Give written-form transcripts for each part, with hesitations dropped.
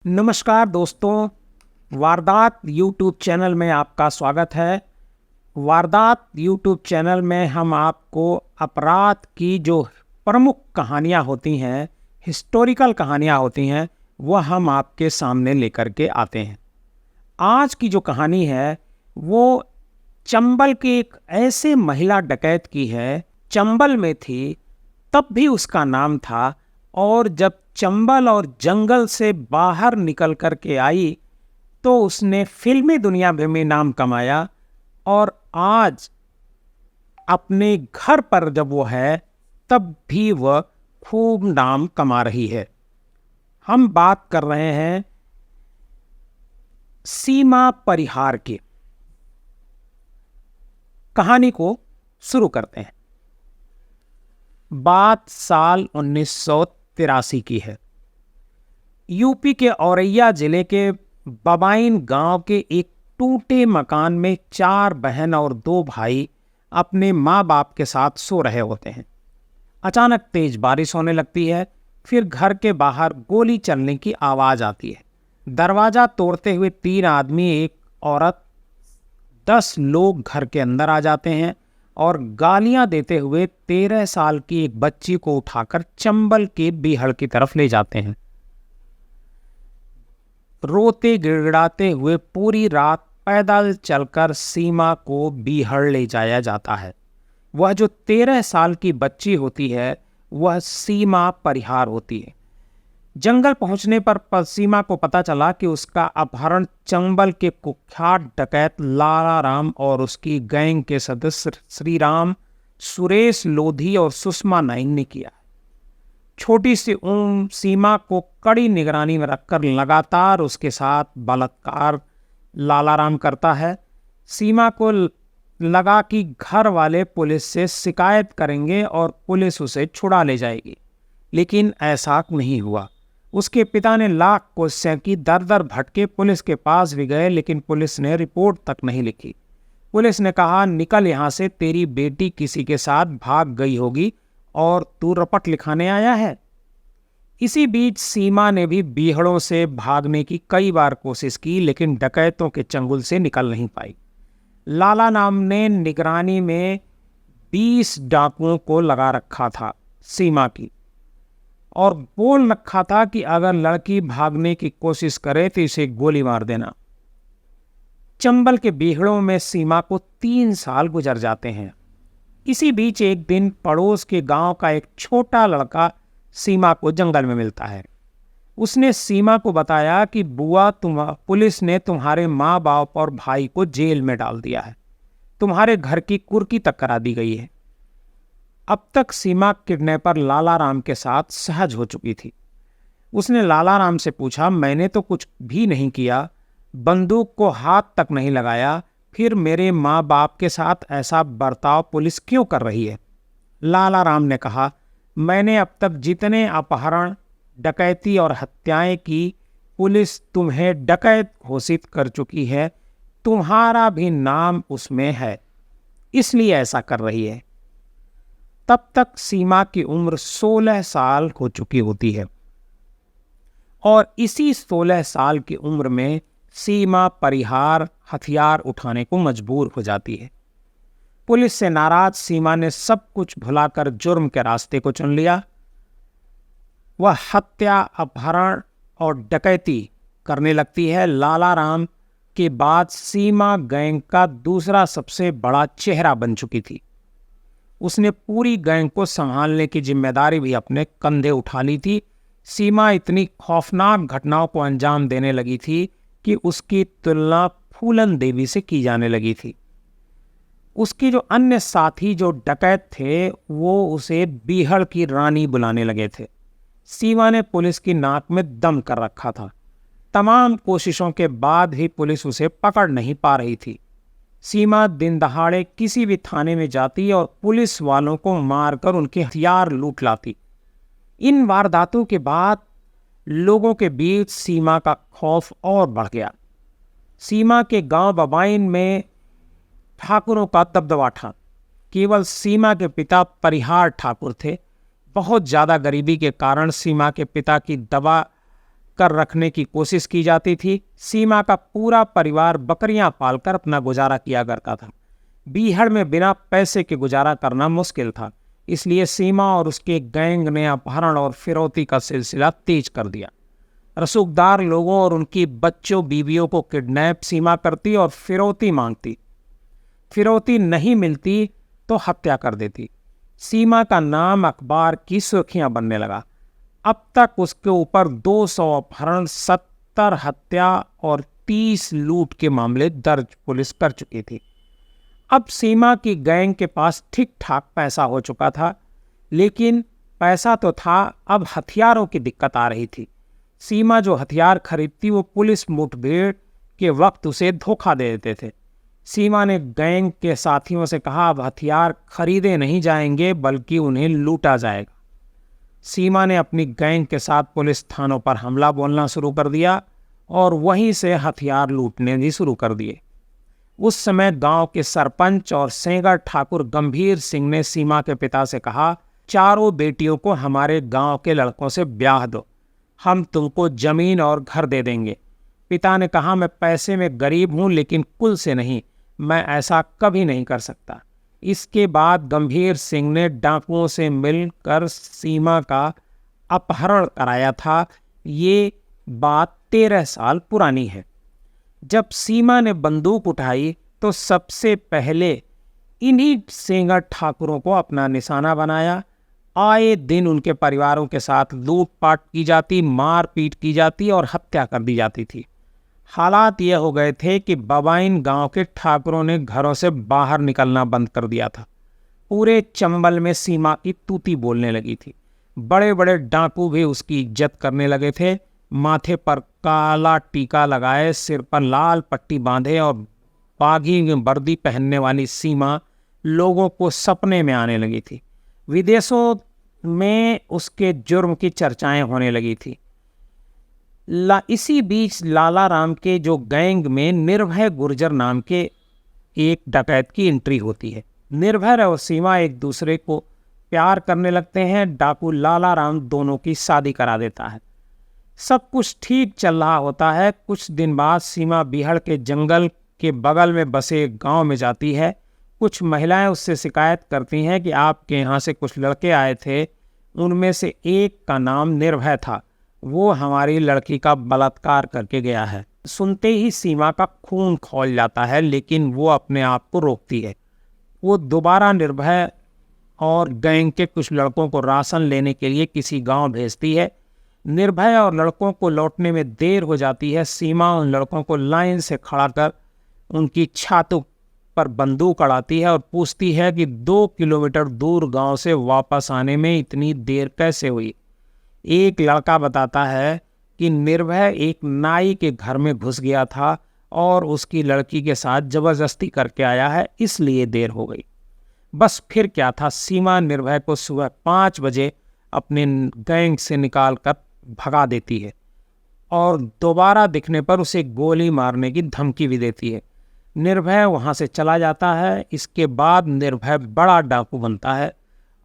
नमस्कार दोस्तों, वारदात यूट्यूब चैनल में आपका स्वागत है। वारदात यूट्यूब चैनल में हम आपको अपराध की जो प्रमुख कहानियाँ होती हैं, हिस्टोरिकल कहानियाँ होती हैं, वह हम आपके सामने लेकर के आते हैं। आज की जो कहानी है वो चंबल के एक ऐसे महिला डकैत की है। चंबल में थी तब भी उसका नाम था, और जब चंबल और जंगल से बाहर निकल कर के आई तो उसने फिल्मी दुनिया में नाम कमाया। और आज अपने घर पर जब वो है तब भी वह खूब नाम कमा रही है। हम बात कर रहे हैं सीमा परिहार की। कहानी को शुरू करते हैं। बात साल 1983 की है। यूपी के औरैया जिले के बबाइन गांव के एक टूटे मकान में 4 बहन और 2 भाई अपने माँ बाप के साथ सो रहे होते हैं। अचानक तेज बारिश होने लगती है। फिर घर के बाहर गोली चलने की आवाज़ आती है। दरवाज़ा तोड़ते हुए 3 आदमी, एक औरत, 10 लोग घर के अंदर आ जाते हैं और गालियां देते हुए 13 साल की एक बच्ची को उठाकर चंबल के बीहड़ की तरफ ले जाते हैं। रोते गिड़गिड़ाते हुए पूरी रात पैदल चलकर सीमा को बीहड़ ले जाया जाता है। वह जो 13 साल की बच्ची होती है वह सीमा परिहार होती है। जंगल पहुंचने पर सीमा को पता चला कि उसका अपहरण चंबल के कुख्यात डकैत लाला राम और उसकी गैंग के सदस्य श्री राम, सुरेश लोधी और सुषमा नाइन ने किया। छोटी सी उम्र सीमा को कड़ी निगरानी में रखकर लगातार उसके साथ बलात्कार लाला राम करता है। सीमा को लगा कि घर वाले पुलिस से शिकायत करेंगे और पुलिस उसे छुड़ा ले जाएगी, लेकिन ऐसा नहीं हुआ। उसके पिता ने लाख कोशिशें की, दर दर भटके पुलिस के पास भी गए, लेकिन पुलिस ने रिपोर्ट तक नहीं लिखी। पुलिस ने कहा, निकल यहाँ से, तेरी बेटी किसी के साथ भाग गई होगी और तू रपट लिखाने आया है। इसी बीच सीमा ने भी बीहड़ों से भागने की कई बार कोशिश की, लेकिन डकैतों के चंगुल से निकल नहीं पाई। लाला नाम ने निगरानी में 20 डाकुओं को लगा रखा था सीमा की, और बोल रखा था कि अगर लड़की भागने की कोशिश करे तो इसे गोली मार देना। चंबल के बीहड़ों में सीमा को 3 साल गुजर जाते हैं। इसी बीच एक दिन पड़ोस के गांव का एक छोटा लड़का सीमा को जंगल में मिलता है। उसने सीमा को बताया कि बुआ, पुलिस ने तुम्हारे माँ बाप और भाई को जेल में डाल दिया है, तुम्हारे घर की कुर्की तक करा दी गई है। अब तक सीमा किडनैपर लाला राम के साथ सहज हो चुकी थी। उसने लाला राम से पूछा, मैंने तो कुछ भी नहीं किया, बंदूक को हाथ तक नहीं लगाया, फिर मेरे माँ बाप के साथ ऐसा बर्ताव पुलिस क्यों कर रही है? लाला राम ने कहा, मैंने अब तक जितने अपहरण, डकैती और हत्याएं की, पुलिस तुम्हें डकैत घोषित कर चुकी है, तुम्हारा भी नाम उसमें है, इसलिए ऐसा कर रही है। तब तक सीमा की उम्र 16 साल हो चुकी होती है, और इसी 16 साल की उम्र में सीमा परिहार हथियार उठाने को मजबूर हो जाती है। पुलिस से नाराज सीमा ने सब कुछ भुलाकर जुर्म के रास्ते को चुन लिया। वह हत्या, अपहरण और डकैती करने लगती है। लाला राम के बाद सीमा गैंग का दूसरा सबसे बड़ा चेहरा बन चुकी थी। उसने पूरी गैंग को संभालने की जिम्मेदारी भी अपने कंधे उठा ली थी। सीमा इतनी खौफनाक घटनाओं को अंजाम देने लगी थी कि उसकी तुलना फूलन देवी से की जाने लगी थी। उसके जो अन्य साथी जो डकैत थे वो उसे बीहड़ की रानी बुलाने लगे थे। सीमा ने पुलिस की नाक में दम कर रखा था। तमाम कोशिशों के बाद भी पुलिस उसे पकड़ नहीं पा रही थी। सीमा दिन दहाड़े किसी भी थाने में जाती और पुलिस वालों को मारकर उनके हथियार लूट लाती। इन वारदातों के बाद लोगों के बीच सीमा का खौफ और बढ़ गया। सीमा के गांव बबाइन में ठाकुरों का दबदबा था। केवल सीमा के पिता परिहार ठाकुर थे। बहुत ज़्यादा गरीबी के कारण सीमा के पिता की दवा कर रखने की कोशिश की जाती थी। सीमा का पूरा परिवार बकरियां पालकर अपना गुजारा किया करता था। बीहड़ में बिना पैसे के गुजारा करना मुश्किल था, इसलिए सीमा और उसके गैंग ने अपहरण और फिरौती का सिलसिला तेज कर दिया। रसूखदार लोगों और उनकी बच्चों बीवियों को किडनैप सीमा करती और फिरौती मांगती। फिरौती नहीं मिलती तो हत्या कर देती। सीमा का नाम अखबार की सुर्खियां बनने लगा। अब तक उसके ऊपर 200 अपहरण, 70 हत्या और 30 लूट के मामले दर्ज पुलिस कर चुकी थी। अब सीमा की गैंग के पास ठीक ठाक पैसा हो चुका था, लेकिन पैसा तो था, अब हथियारों की दिक्कत आ रही थी। सीमा जो हथियार खरीदती वो पुलिस मुठभेड़ के वक्त उसे धोखा दे देते थे। सीमा ने गैंग के साथियों से कहा, अब हथियार खरीदे नहीं जाएंगे बल्कि उन्हें लूटा जाएगा। सीमा ने अपनी गैंग के साथ पुलिस थानों पर हमला बोलना शुरू कर दिया और वहीं से हथियार लूटने भी शुरू कर दिए। उस समय गांव के सरपंच और सेंगर ठाकुर गंभीर सिंह ने सीमा के पिता से कहा, चारों बेटियों को हमारे गांव के लड़कों से ब्याह दो, हम तुमको जमीन और घर दे देंगे। पिता ने कहा, मैं पैसे में गरीब हूं लेकिन कुल से नहीं, मैं ऐसा कभी नहीं कर सकता। इसके बाद गंभीर सिंह ने डाकुओं से मिलकर सीमा का अपहरण कराया था। ये बात 13 साल पुरानी है। जब सीमा ने बंदूक उठाई तो सबसे पहले इन्हीं सेंगर ठाकुरों को अपना निशाना बनाया। आए दिन उनके परिवारों के साथ लूटपाट की जाती, मारपीट की जाती और हत्या कर दी जाती थी। हालात ये हो गए थे कि बबाइन गांव के ठाकुरों ने घरों से बाहर निकलना बंद कर दिया था। पूरे चंबल में सीमा की तूती बोलने लगी थी। बड़े बड़े डाकू भी उसकी इज्जत करने लगे थे। माथे पर काला टीका लगाए, सिर पर लाल पट्टी बांधे और बागी वर्दी पहनने वाली सीमा लोगों को सपने में आने लगी थी। विदेशों में उसके जुर्म की चर्चाएं होने लगी थी। इसी बीच लाला राम के जो गैंग में निर्भय गुर्जर नाम के एक डकैत की एंट्री होती है। निर्भय और सीमा एक दूसरे को प्यार करने लगते हैं। डाकू लाला राम दोनों की शादी करा देता है। सब कुछ ठीक चल रहा होता है। कुछ दिन बाद सीमा बीहड़ के जंगल के बगल में बसे गांव में जाती है। कुछ महिलाएं उससे शिकायत करती हैं कि आपके यहाँ से कुछ लड़के आए थे, उनमें से एक का नाम निर्भय था, वो हमारी लड़की का बलात्कार करके गया है। सुनते ही सीमा का खून खौल जाता है, लेकिन वो अपने आप को रोकती है। वो दोबारा निर्भय और गैंग के कुछ लड़कों को राशन लेने के लिए किसी गांव भेजती है। निर्भय और लड़कों को लौटने में देर हो जाती है। सीमा उन लड़कों को लाइन से खड़ा कर उनकी छातों पर बंदूक अड़ाती है और पूछती है कि 2 किलोमीटर दूर गांव से वापस आने में इतनी देर कैसे हुई। एक लड़का बताता है कि निर्भय एक नाई के घर में घुस गया था और उसकी लड़की के साथ जबरदस्ती करके आया है, इसलिए देर हो गई। बस फिर क्या था, सीमा निर्भय को सुबह 5 बजे अपने गैंग से निकाल कर भगा देती है और दोबारा दिखने पर उसे गोली मारने की धमकी भी देती है। निर्भय वहाँ से चला जाता है। इसके बाद निर्भय बड़ा डाकू बनता है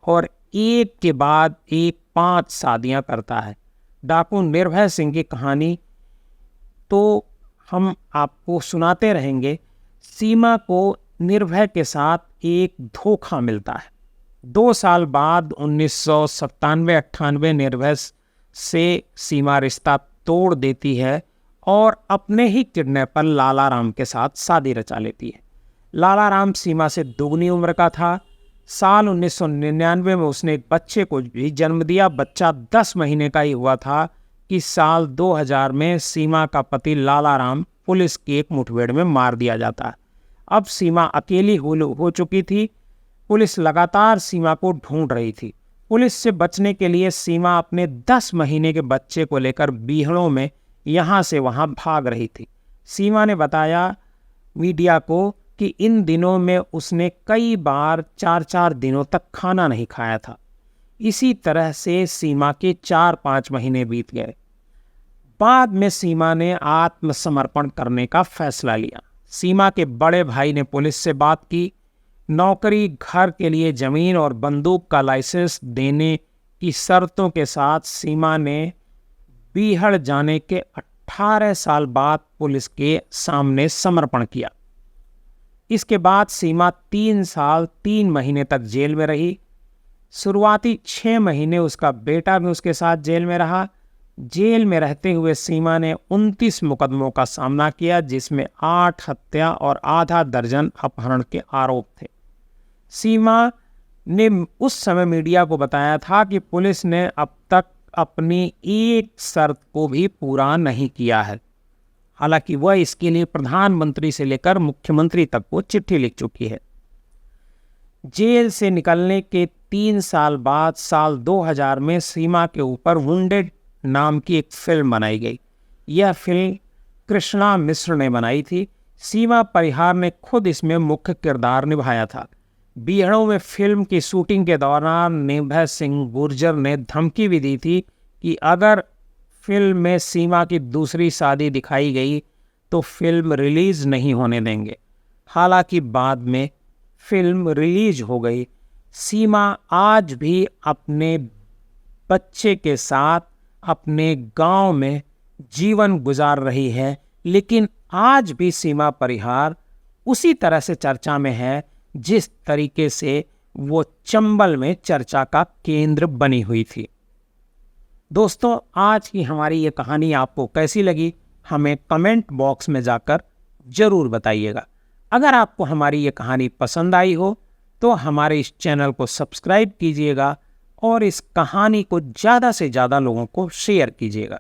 और एक के बाद एक 5 शादियाँ करता है। डाकू निर्भय सिंह की कहानी तो हम आपको सुनाते रहेंगे। सीमा को निर्भय के साथ एक धोखा मिलता है। 2 साल बाद 1997-98 निर्भय से सीमा रिश्ता तोड़ देती है और अपने ही किडनैपर लाला राम के साथ शादी रचा लेती है। लाला राम सीमा से दुगनी उम्र का था। साल 1999 में उसने एक बच्चे को भी जन्म दिया। बच्चा 10 महीने का ही हुआ था कि साल 2000 में सीमा का पति लाला राम पुलिस की एक मुठभेड़ में मार दिया जाता है। अब सीमा अकेली हो चुकी थी। पुलिस लगातार सीमा को ढूंढ रही थी। पुलिस से बचने के लिए सीमा अपने 10 महीने के बच्चे को लेकर बीहड़ों में यहाँ से वहाँ भाग रही थी। सीमा ने बताया मीडिया को कि इन दिनों में उसने कई बार 4-4 दिनों तक खाना नहीं खाया था। इसी तरह से सीमा के 4-5 महीने बीत गए। बाद में सीमा ने आत्मसमर्पण करने का फैसला लिया। सीमा के बड़े भाई ने पुलिस से बात की। नौकरी, घर के लिए ज़मीन और बंदूक का लाइसेंस देने की शर्तों के साथ सीमा ने बीहड़ जाने के 18 साल बाद पुलिस के सामने समर्पण किया। इसके बाद सीमा 3 साल 3 महीने तक जेल में रही। शुरुआती 6 महीने उसका बेटा भी उसके साथ जेल में रहा। जेल में रहते हुए सीमा ने 29 मुकदमों का सामना किया, जिसमें 8 हत्या और आधा दर्जन अपहरण के आरोप थे। सीमा ने उस समय मीडिया को बताया था कि पुलिस ने अब तक अपनी एक शर्त को भी पूरा नहीं किया है। हालांकि वह इसके लिए प्रधानमंत्री से लेकर मुख्यमंत्री तक को चिट्ठी लिख चुकी है। जेल से निकलने के 3 साल बाद साल 2000 में सीमा के ऊपर वुंडेड नाम की एक फिल्म बनाई गई। यह फिल्म कृष्णा मिश्र ने बनाई थी। सीमा परिहार ने खुद इसमें मुख्य किरदार निभाया था। बीहड़ों में फिल्म की शूटिंग के दौरान निर्भय सिंह गुर्जर ने धमकी भी दी थी कि अगर फिल्म में सीमा की दूसरी शादी दिखाई गई तो फिल्म रिलीज नहीं होने देंगे। हालांकि बाद में फिल्म रिलीज हो गई। सीमा आज भी अपने बच्चे के साथ अपने गांव में जीवन गुजार रही है, लेकिन आज भी सीमा परिहार उसी तरह से चर्चा में है जिस तरीके से वो चंबल में चर्चा का केंद्र बनी हुई थी। दोस्तों, आज की हमारी ये कहानी आपको कैसी लगी हमें कमेंट बॉक्स में जाकर जरूर बताइएगा। अगर आपको हमारी ये कहानी पसंद आई हो तो हमारे इस चैनल को सब्सक्राइब कीजिएगा और इस कहानी को ज़्यादा से ज़्यादा लोगों को शेयर कीजिएगा।